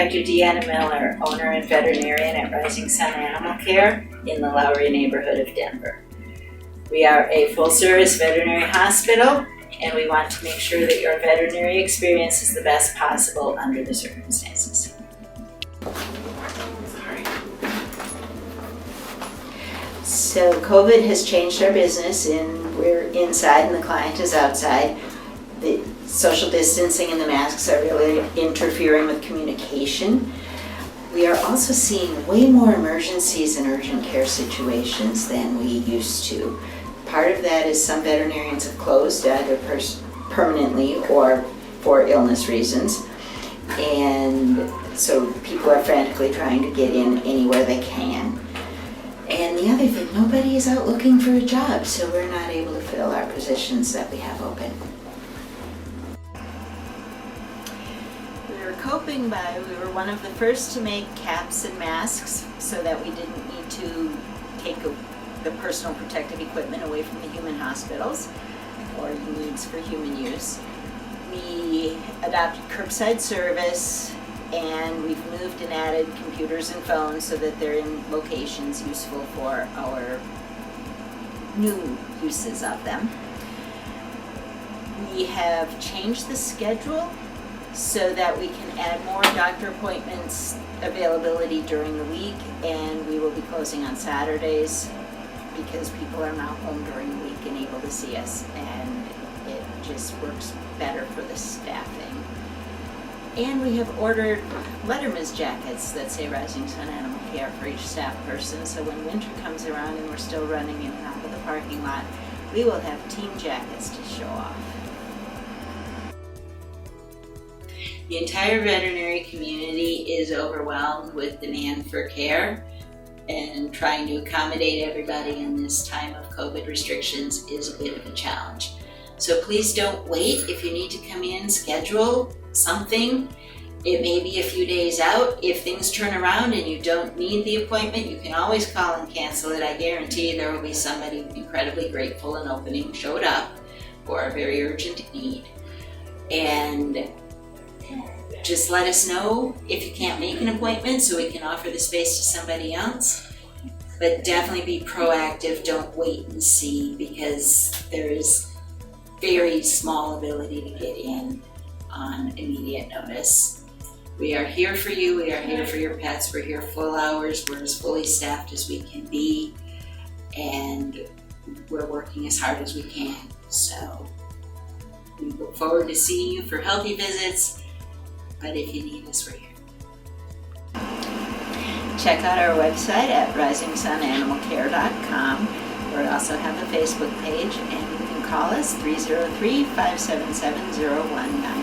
Dr. Deanna Miller, owner and veterinarian at Rising Sun Animal Care in the Lowry neighborhood of Denver. We are a full-service veterinary hospital, and we want to make sure that your veterinary experience is the best possible under the circumstances. So COVID has changed our business, and we're inside and the client is outside. The social distancing and the masks are really interfering with communication. We are also seeing way more emergencies and urgent care situations than we used to. Part of that is some veterinarians have closed either permanently or for illness reasons. And so people are frantically trying to get in anywhere they can. And the other thing, nobody is out looking for a job, so we're not able to fill our positions that we have open. We were coping by, we were one of the first to make caps and masks so that we didn't need to take the personal protective equipment away from the human hospitals or needs for human use. We adopted curbside service, and we've moved and added computers and phones so that they're in locations useful for our new uses of them. We have changed the schedule so that we can add more doctor appointments availability during the week, and we will be closing on Saturdays because people are now home during the week and able to see us, and it just works better for the staffing. And we have ordered letterman's jackets that say Rising Sun Animal Care for each staff person, so when winter comes around and we're still running in and out of the parking lot, we will have team jackets to show off. The entire veterinary community is overwhelmed with demand for care, and trying to accommodate everybody in this time of COVID restrictions is a bit of a challenge. So please don't wait. If you need to come in, schedule something. It may be a few days out. If things turn around and you don't need the appointment, you can always call and cancel it. I guarantee there will be somebody incredibly grateful and opening showed up for a very urgent need. And just let us know if you can't make an appointment so we can offer the space to somebody else. But definitely be proactive. Don't wait and see, because there is very small ability to get in on immediate notice. We are here for you. We are here for your pets. We're here full hours. We're as fully staffed as we can be, and we're working as hard as we can. So we look forward to seeing you for healthy visits, but if you need us, we're here. Check out our website at risingsunanimalcare.com. We also have a Facebook page, and you can call us 303-577-0199.